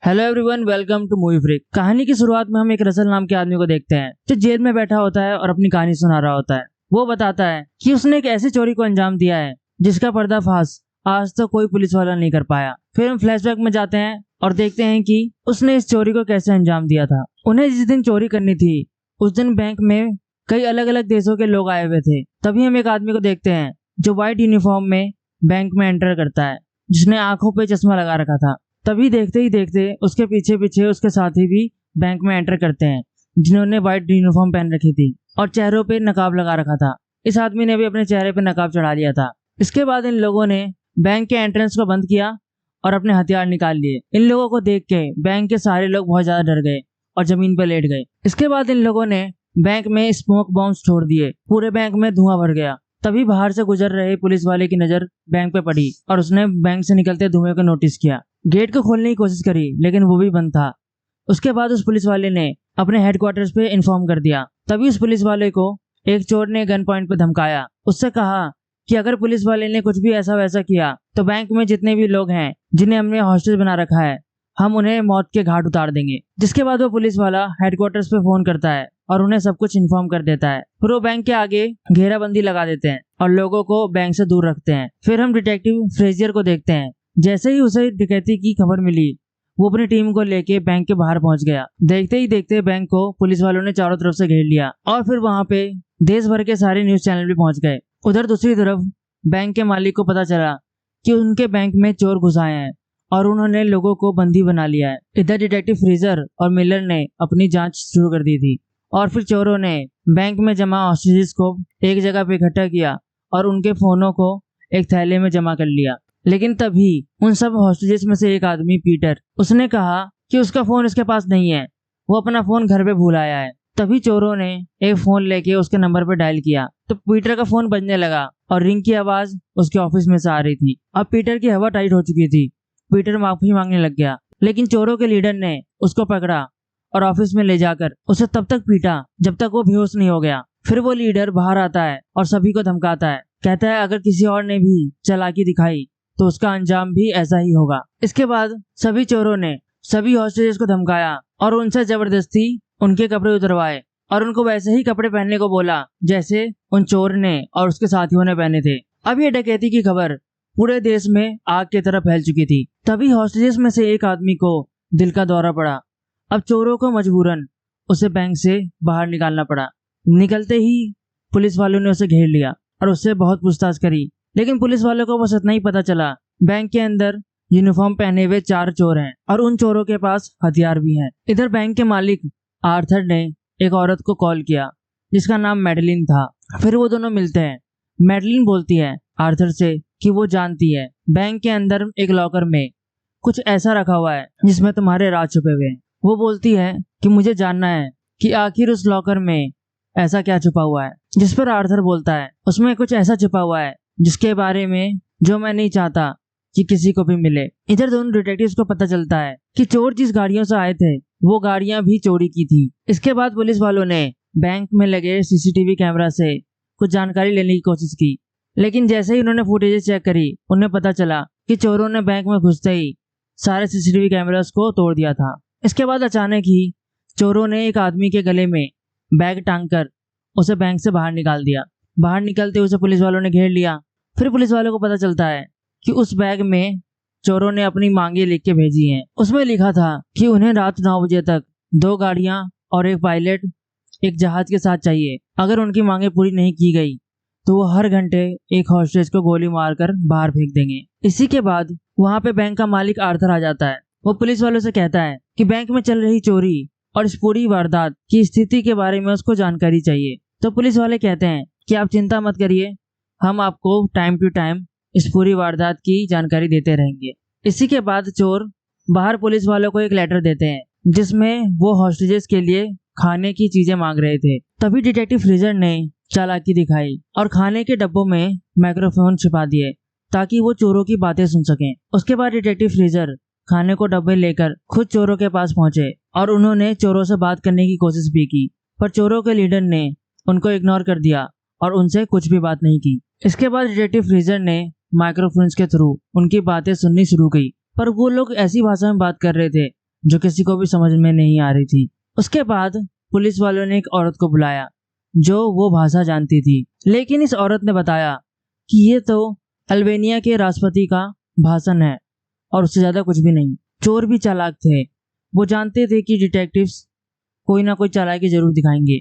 Hello everyone, welcome to movie freak. कहानी की शुरुआत में हम एक रसल नाम के आदमी को देखते हैं जो जेल में बैठा होता है और अपनी कहानी सुना रहा होता है। वो बताता है कि उसने एक ऐसी चोरी को अंजाम दिया है जिसका पर्दाफाश आज तक कोई पुलिस वाला नहीं कर पाया। फिर हम फ्लैशबैक में जाते हैं और देखते हैं कि उसने इस चोरी को कैसे अंजाम दिया था। उन्हें जिस दिन चोरी करनी थी उस दिन बैंक में कई अलग अलग देशों के लोग आए हुए थे। तभी हम एक आदमी को देखते हैं जो व्हाइट यूनिफॉर्म में बैंक में एंटर करता है, जिसने आंखों पे चश्मा लगा रखा था। तभी देखते ही देखते उसके पीछे पीछे उसके साथी भी बैंक में एंटर करते हैं, जिन्होंने व्हाइट यूनिफॉर्म पहन रखी थी और चेहरों पे नकाब लगा रखा था। इस आदमी ने भी अपने चेहरे पे नकाब चढ़ा लिया था। इसके बाद इन लोगों ने बैंक के एंट्रेंस को बंद किया और अपने हथियार निकाल लिए। इन लोगों को देख के बैंक के सारे लोग बहुत ज्यादा डर गए और जमीन पर लेट गए। इसके बाद इन लोगों ने बैंक में स्मोक बॉम्ब्स छोड़ दिए। पूरे बैंक में धुआं भर गया। तभी बाहर से गुजर रहे पुलिस वाले की नजर बैंक पे पड़ी और उसने बैंक से निकलते धुएं को नोटिस किया। गेट को खोलने की कोशिश करी लेकिन वो भी बंद था। उसके बाद उस पुलिस वाले ने अपने हेडक्वार्टर्स पे इन्फॉर्म कर दिया। तभी उस पुलिस वाले को एक चोर ने गन पॉइंट पे धमकाया। उससे कहा कि अगर पुलिस वाले ने कुछ भी ऐसा वैसा किया तो बैंक में जितने भी लोग हैं जिन्हें हमने हॉस्टेज बना रखा है, हम उन्हें मौत के घाट उतार देंगे। जिसके बाद वो पुलिस वाला हेडक्वार्टर्स पे फोन करता है और उन्हें सब कुछ इन्फॉर्म कर देता है। फिर वो बैंक के आगे घेराबंदी लगा देते हैं और लोगों को बैंक से दूर रखते हैं। फिर हम डिटेक्टिव फ्रेजियर को देखते हैं। जैसे ही उसे डकैती की खबर मिली वो अपनी टीम को लेके बैंक के बाहर पहुंच गया। देखते ही देखते बैंक को पुलिस वालों ने चारों तरफ से घेर लिया और फिर वहां पे देश भर के सारे न्यूज चैनल भी पहुंच गए। उधर दूसरी तरफ बैंक के मालिक को पता चला कि उनके बैंक में चोर घुस आए हैं और उन्होंने लोगों को बंदी बना लिया है। इधर डिटेक्टिव फ्रेजर और मिलर ने अपनी जांच शुरू कर दी थी और फिर चोरों ने बैंक में जमा हॉस्टेजेस को एक जगह पे इकट्ठा किया और उनके फोनों को एक थैले में जमा कर लिया। लेकिन तभी उन सब हॉस्टेजेस में से एक आदमी पीटर, उसने कहा कि उसका फोन उसके पास नहीं है, वो अपना फोन घर पे भूल आया है। तभी चोरों ने एक फोन लेके उसके नंबर पर डायल किया तो पीटर का फोन बजने लगा और रिंग की आवाज उसके ऑफिस में से आ रही थी। अब पीटर की हवा टाइट हो चुकी थी। पीटर माफी मांगने लग गया, लेकिन चोरों के लीडर ने उसको पकड़ा और ऑफिस में ले जाकर उसे तब तक पीटा जब तक वो बेहोश नहीं हो गया। फिर वो लीडर बाहर आता है और सभी को धमकाता है। कहता है अगर किसी और ने भी चालाकी दिखाई तो उसका अंजाम भी ऐसा ही होगा। इसके बाद सभी चोरों ने सभी हॉस्टेजेस को धमकाया और उनसे जबरदस्ती उनके कपड़े उतरवाए और उनको वैसे ही कपड़े पहनने को बोला जैसे उन चोर ने और उसके साथियों ने पहने थे। अब ये डकैती की खबर पूरे देश में आग की तरह फैल चुकी थी। तभी हॉस्टेजेस में से एक आदमी को दिल का दौरा पड़ा। अब चोरों को मजबूरन उसे बैंक से बाहर निकालना पड़ा। निकलते ही पुलिस वालों ने उसे घेर लिया और उससे बहुत पूछताछ करी, लेकिन पुलिस वालों को बस इतना ही पता चला बैंक के अंदर यूनिफॉर्म पहने हुए 4 चोर हैं और उन चोरों के पास हथियार भी हैं। इधर बैंक के मालिक आर्थर ने एक औरत को कॉल किया जिसका नाम मैडलिन था। फिर वो दोनों मिलते हैं। मैडलिन बोलती है आर्थर से कि वो जानती है बैंक के अंदर एक लॉकर में कुछ ऐसा रखा हुआ है जिसमें तुम्हारे राज छुपे हुए हैं। वो बोलती है कि मुझे जानना है कि आखिर उस लॉकर में ऐसा क्या छुपा हुआ है। जिस पर आर्थर बोलता है उसमें कुछ ऐसा छुपा हुआ है जिसके बारे में जो मैं नहीं चाहता कि किसी को भी मिले। इधर दोनों डिटेक्टिव्स को पता चलता है कि चोर जिस गाड़ियों से आए थे वो गाड़ियां भी चोरी की थी। इसके बाद पुलिस वालों ने बैंक में लगे सीसीटीवी कैमरा से कुछ जानकारी लेने की कोशिश की, लेकिन जैसे ही उन्होंने फुटेज चेक करी उन्हें पता चला कि चोरों ने बैंक में घुसते ही सारे सीसीटीवी कैमरास को तोड़ दिया था। इसके बाद अचानक ही चोरों ने एक आदमी के गले में बैग टांग कर उसे बैंक से बाहर निकाल दिया। बाहर निकलते उसे पुलिस वालों ने घेर लिया। फिर पुलिस वालों को पता चलता है कि उस बैग में चोरों ने अपनी मांगे लिख के भेजी हैं। उसमें लिखा था कि उन्हें रात 9 बजे तक 2 गाड़ियां और एक पायलट एक जहाज के साथ चाहिए। अगर उनकी मांगे पूरी नहीं की गई तो वो हर घंटे एक हॉस्टेज को गोली मारकर बाहर फेंक देंगे। इसी के बाद वहाँ पे बैंक का मालिक आर्थर आ जाता है। वो पुलिस वालों से कहता है कि बैंक में चल रही चोरी और इस पूरी वारदात की स्थिति के बारे में उसको जानकारी चाहिए। तो पुलिस वाले कहते हैं कि आप चिंता मत करिए, हम आपको टाइम टू टाइम इस पूरी वारदात की जानकारी देते रहेंगे। इसी के बाद चोर बाहर पुलिस वालों को एक लेटर देते हैं जिसमें वो हॉस्टेजेस के लिए खाने की चीजें मांग रहे थे। तभी डिटेक्टिव फ्रेजर ने चालाकी दिखाई और खाने के डब्बों में माइक्रोफोन छिपा दिए ताकि वो चोरों की बातें सुन सकें। उसके बाद डिटेक्टिव फ्रेजर खाने को डब्बे लेकर खुद चोरों के पास पहुंचे और उन्होंने चोरों से बात करने की कोशिश भी की, पर चोरों के लीडर ने उनको इग्नोर कर दिया और उनसे कुछ भी बात नहीं की। इसके बाद डिटेक्टिव फ्रेजर ने माइक्रोफोन्स के थ्रू उनकी बातें सुननी शुरू की, पर वो लोग ऐसी भाषा में बात कर रहे थे जो किसी को भी समझ में नहीं आ रही थी। उसके बाद पुलिस वालों ने एक औरत को बुलाया जो वो भाषा जानती थी, लेकिन इस औरत ने बताया कि ये तो अल्बानिया के राष्ट्रपति का भाषण है और उससे ज्यादा कुछ भी नहीं। चोर भी चालाक थे, वो जानते थे कि डिटेक्टिव्स कोई ना कोई चालाकी जरूर दिखाएंगे,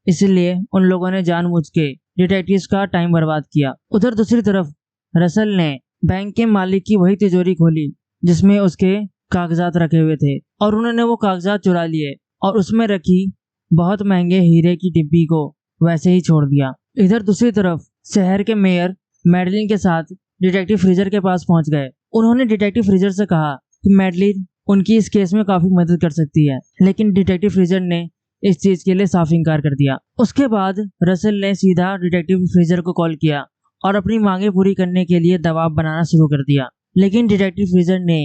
इसलिए उन लोगों ने जानबूझ के डिटेक्टिव्स का टाइम बर्बाद किया। उधर दूसरी तरफ रसल ने बैंक के मालिक की वही तिजोरी खोली जिसमें उसके कागजात रखे हुए थे और उन्होंने वो कागजात चुरा लिए और उसमें रखी बहुत महंगे हीरे की डिब्बी को वैसे ही छोड़ दिया। इधर दूसरी तरफ शहर के मेयर मैडलिन के साथ डिटेक्टिव फ्रीजर के पास पहुंच गए। उन्होंने डिटेक्टिव फ्रीजर से कहा कि मैडलिन उनकी इस केस में काफी मदद कर सकती है, लेकिन डिटेक्टिव फ्रीजर ने इस चीज के लिए साफ इंकार कर दिया। उसके बाद रसल ने सीधा डिटेक्टिव फ्रीजर को कॉल किया और अपनी मांगे पूरी करने के लिए दबाव बनाना शुरू कर दिया, लेकिन डिटेक्टिव फ्रीजर ने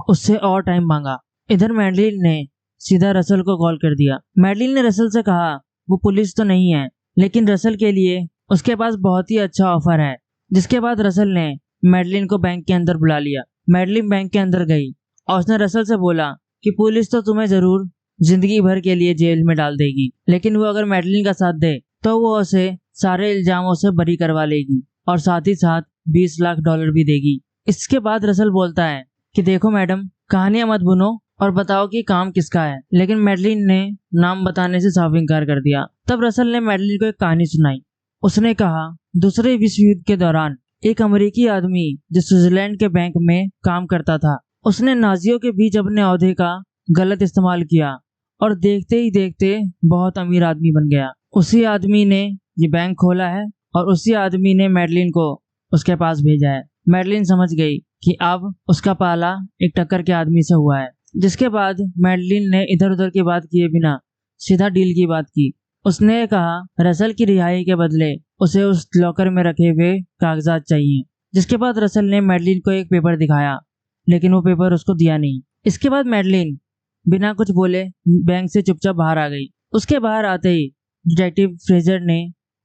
उससे और टाइम मांगा। इधर मैडलिन ने सीधा रसल को कॉल कर दिया। मैडलिन ने रसल से कहा वो पुलिस तो नहीं है, लेकिन रसल के लिए उसके पास बहुत ही अच्छा ऑफर है। जिसके बाद रसल ने मैडलिन को बैंक के अंदर बुला लिया। मैडलिन बैंक के अंदर गई और उसने रसल से बोला कि पुलिस तो तुम्हें जरूर जिंदगी भर के लिए जेल में डाल देगी, लेकिन वो अगर मैडलिन का साथ दे तो वो उसे सारे इल्जामों से बरी करवा लेगी और साथ ही साथ 20 लाख डॉलर भी देगी। इसके बाद रसल बोलता है कि देखो मैडम, कहानियां मत बुनो और बताओ कि काम किसका है, लेकिन मैडलिन ने नाम बताने से साफ इंकार कर दिया। तब रसल ने मैडलिन को एक कहानी सुनाई। उसने कहा दूसरे विश्व युद्ध के दौरान एक अमेरिकी आदमी जो स्विट्जरलैंड के बैंक में काम करता था, उसने नाजियों के बीच अपने ओहदे का गलत इस्तेमाल किया और देखते ही देखते बहुत अमीर आदमी बन गया। उसी आदमी ने ये बैंक खोला है और उसी आदमी ने मैडलिन को उसके पास भेजा है। मैडलिन समझ गई कि अब उसका पाला एक टक्कर के आदमी से हुआ है। जिसके बाद मैडलिन ने इधर उधर की बात किए बिना सीधा डील की बात की। उसने कहा रसल की रिहाई के बदले उसे उस लॉकर में रखे हुए कागजात चाहिए। जिसके बाद रसल ने मैडलिन को एक पेपर दिखाया, लेकिन वो पेपर उसको दिया नहीं। इसके बाद मैडलिन बिना कुछ बोले बैंक से चुपचाप बाहर आ गई। उसके बाहर आते ही डिटेक्टिव फ्रेजर ने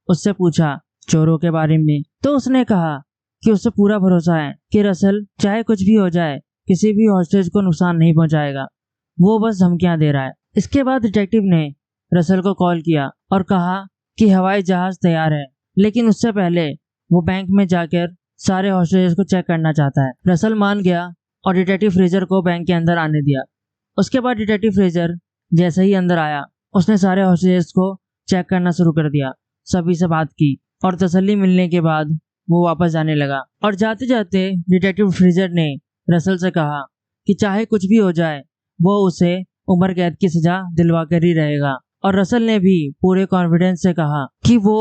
उससे पूछा चोरों के बारे में, तो उसने कहा कि उसे पूरा भरोसा है कि रसल चाहे कुछ भी हो जाए किसी भी हॉस्टेज को नुकसान नहीं पहुंचाएगा, वो बस धमकियां दे रहा है। इसके बाद डिटेक्टिव ने रसल को कॉल किया और कहा कि हवाई जहाज तैयार है, लेकिन उससे पहले वो बैंक में जाकर सारे हॉस्टेजेस को चेक करना चाहता है। रसल मान गया और डिटेक्टिव फ्रेजर को बैंक के अंदर आने दिया। उसके बाद डिटेक्टिव फ्रेजर जैसे ही अंदर आया उसने सारे हॉस्टेजेस को चेक करना शुरू कर दिया, सभी से बात की और तसल्ली मिलने के बाद वो वापस जाने लगा। और जाते जाते डिटेक्टिव फ्रेजर ने रसल से कहा कि चाहे कुछ भी हो जाए वो उसे उम्र कैद की सजा दिलवा कर ही रहेगा। और रसल ने भी पूरे कॉन्फिडेंस से कहा कि वो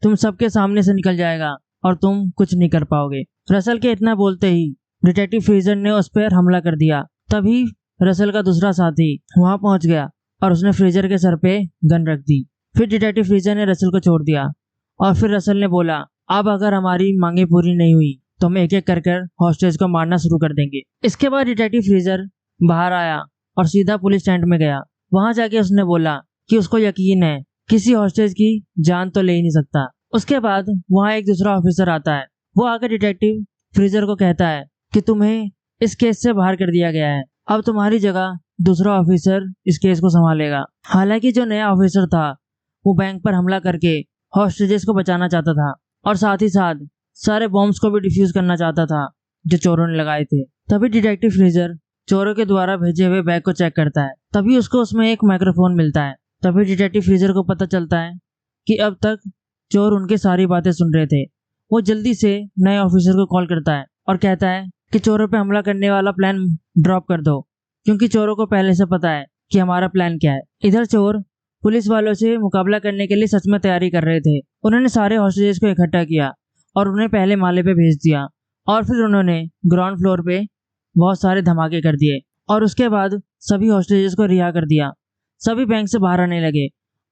तुम सबके सामने से निकल जाएगा और तुम कुछ नहीं कर पाओगे। रसल के इतना बोलते ही डिटेक्टिव फ्रेजर ने उस पर हमला कर दिया। तभी रसल का दूसरा साथी वहां पहुंच गया और उसने फ्रेजर के सर पे गन रख दी। फिर डिटेक्टिव फ्रेजर ने रसल को छोड़ दिया और फिर रसल ने बोला अब अगर हमारी मांगे पूरी नहीं हुई तो हम एक एक कर हॉस्टेज को मारना शुरू कर देंगे। इसके बाद डिटेक्टिव फ्रेजर बाहर आया और सीधा पुलिस स्टैंड में गया। वहां जाके उसने बोला कि उसको यकीन है किसी हॉस्टेज की जान तो ले ही नहीं सकता। उसके बाद वहां एक दूसरा ऑफिसर आता है। वो आकर डिटेक्टिव फ्रेजर को कहता है कि तुम्हें इस केस से बाहर कर दिया गया है, अब तुम्हारी जगह दूसरा ऑफिसर इस केस को संभालेगा। हालांकि जो नया ऑफिसर था वो बैंक पर हमला करके हॉस्टेजेस को बचाना चाहता था और साथ ही साथ सारे बॉम्ब्स को भी डिफ्यूज करना चाहता था जो चोरों ने लगाए थे। तभी डिटेक्टिव फ्रेजर चोरों के द्वारा भेजे हुए बैग को चेक करता है। तभी उसको उसमें एक माइक्रोफोन मिलता है। तभी डिटेक्टिव फ्रेजर को पता चलता है कि अब तक चोर उनकी सारी बातें सुन रहे थे। वो जल्दी से नए ऑफिसर को कॉल करता है और कहता है कि चोरों पे हमला करने वाला प्लान ड्रॉप कर दो, क्योंकि चोरों को पहले से पता है कि हमारा प्लान क्या है। इधर चोर पुलिस वालों से मुकाबला करने के लिए सच में तैयारी कर रहे थे। उन्होंने सारे हॉस्टेजेस को इकट्ठा किया और उन्हें पहले माले पे भेज दिया और फिर उन्होंने ग्राउंड फ्लोर पे बहुत सारे धमाके कर दिए और उसके बाद सभी हॉस्टेजेस को रिहा कर दिया। सभी बैंक से बाहर आने लगे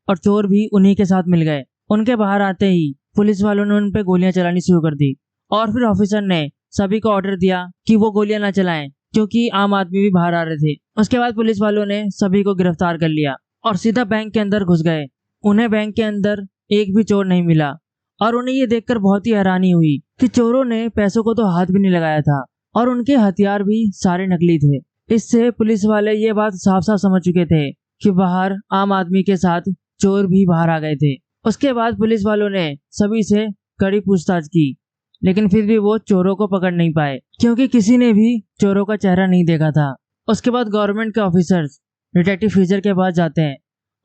और चोर भी उन्हीं के साथ मिल गए। उनके बाहर आते ही पुलिस वालों ने उन पे गोलियां चलानी शुरू कर दी और फिर ऑफिसर ने सभी को ऑर्डर दिया कि वो गोलियां ना चलाएं, क्योंकि आम आदमी भी बाहर आ रहे थे। उसके बाद पुलिस वालों ने सभी को गिरफ्तार कर लिया और सीधा बैंक के अंदर घुस गए। उन्हें बैंक के अंदर एक भी चोर नहीं मिला और उन्हें ये देखकर बहुत ही हैरानी हुई कि चोरों ने पैसों को तो हाथ भी नहीं लगाया था और उनके हथियार भी सारे नकली थे। इससे पुलिस वाले ये बात साफ साफ समझ चुके थे कि बाहर आम आदमी के साथ चोर भी बाहर आ गए थे। उसके बाद पुलिस वालों ने सभी से कड़ी पूछताछ की, लेकिन फिर भी वो चोरों को पकड़ नहीं पाए क्योंकि किसी ने भी चोरों का चेहरा नहीं देखा था। उसके बाद गवर्नमेंट के ऑफिसर्स डिटेक्टिव फ्रेजर के पास जाते हैं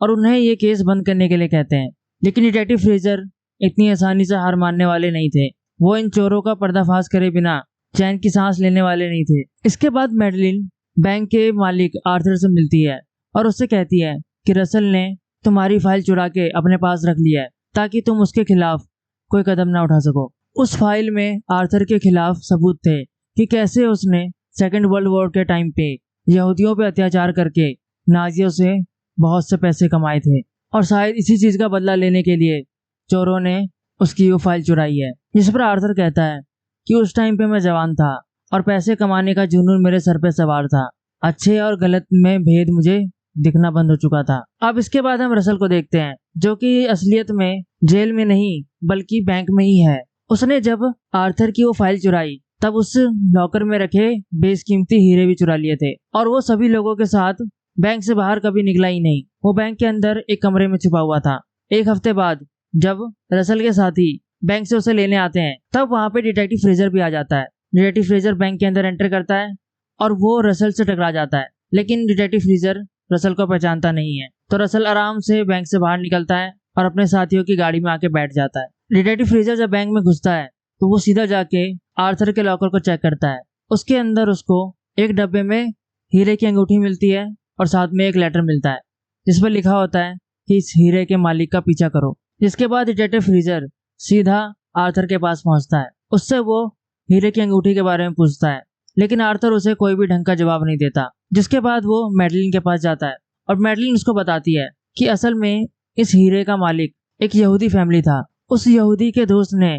और उन्हें ये केस बंद करने के लिए कहते हैं, लेकिन डिटेक्टिव फ्रेजर इतनी आसानी से हार मानने वाले नहीं थे। वो इन चोरों का पर्दाफाश करे बिना चैन की सांस लेने वाले नहीं थे। इसके बाद मैडलिन बैंक के मालिक आर्थर से मिलती है और उससे कहती है कि रसल ने तुम्हारी फाइल चुरा के अपने पास रख लिया है ताकि तुम उसके खिलाफ कोई कदम ना उठा सको। उस फाइल में आर्थर के खिलाफ सबूत थे कि कैसे उसने सेकेंड वर्ल्ड वॉर के टाइम पे यहूदियों पे अत्याचार करके नाजियों से बहुत से पैसे कमाए थे और शायद इसी चीज का बदला लेने के लिए चोरों ने उसकी वो फाइल चुराई है। जिस पर आर्थर कहता है कि उस टाइम पे मैं जवान था और पैसे कमाने का जुनून मेरे सर पे सवार था। अच्छे और गलत में भेद मुझे दिखना बंद हो चुका था। अब इसके बाद हम रसल को देखते हैं जो कि असलियत में जेल में नहीं बल्कि बैंक में ही है। उसने जब आर्थर की वो फाइल चुराई तब उस लॉकर में रखे बेशकीमती हीरे भी चुरा लिए थे और वो सभी लोगों के साथ बैंक से बाहर कभी निकला ही नहीं। वो बैंक के अंदर एक कमरे में छुपा हुआ था। एक हफ्ते बाद जब रसल के साथी बैंक से उसे लेने आते हैं तब वहाँ पे डिटेक्टिव फ्रेजर भी आ जाता है। डिटेक्टिव फ्रेजर बैंक के अंदर एंटर करता है और वो रसल से टकरा जाता है, लेकिन डिटेक्टिव फ्रेजर रसल को पहचानता नहीं है। तो रसल आराम से बैंक से बाहर निकलता है और अपने साथियों की गाड़ी में आके बैठ जाता है। डिटेक्टिव फ्रेजर जब बैंक में घुसता है तो वो सीधा जाके आर्थर के लॉकर को चेक करता है। उसके अंदर उसको एक डब्बे में हीरे की अंगूठी मिलती है और साथ में एक लेटर मिलता है जिस पर लिखा होता है कि इस हीरे के मालिक का पीछा करो। जिसके बाद डिटेक्टिव फ्रेजर सीधा आर्थर के पास पहुंचता है। उससे वो हीरे की अंगूठी के बारे में पूछता है, लेकिन आर्थर उसे कोई भी ढंग का जवाब नहीं देता। जिसके बाद वो मैडलिन के पास जाता है और मैडलिन उसको बताती है कि असल में इस हीरे का मालिक एक यहूदी फैमिली था। उस यहूदी के दोस्त ने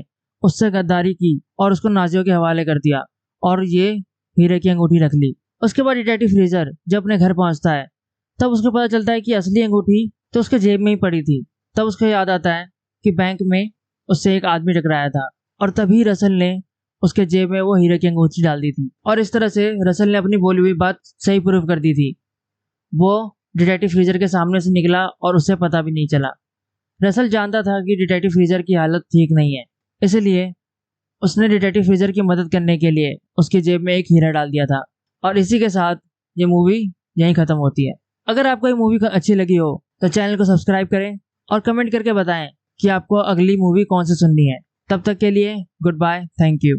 उससे गद्दारी की और उसको नाजियों के हवाले कर दिया और ये हीरे की अंगूठी रख ली। उसके बाद डिटेक्टिव फ्रेजर जब अपने घर पहुंचता है तब उसको पता चलता है कि असली अंगूठी तो उसके जेब में ही पड़ी थी। तब उसको याद आता है कि बैंक में उससे एक आदमी टकराया था और तभी रसल ने उसके जेब में वो हीरे की अंगूठी डाल दी थी और इस तरह से रसल ने अपनी बोली हुई बात सही प्रूफ कर दी थी। वो डिटेक्टिव फ्रेजर के सामने से निकला और उसे पता भी नहीं चला। रसल जानता था कि डिटेक्टिव फ्रेजर की हालत ठीक नहीं है, इसलिए उसने डिटेक्टिव फ्रेजर की मदद करने के लिए उसकी जेब में एक हीरा डाल दिया था। और इसी के साथ ये मूवी यहीं खत्म होती है। अगर आपको ये मूवी अच्छी लगी हो तो चैनल को सब्सक्राइब करें और कमेंट करके बताएं कि आपको अगली मूवी कौन सी सुननी है। तब तक के लिए गुड बाय, थैंक यू।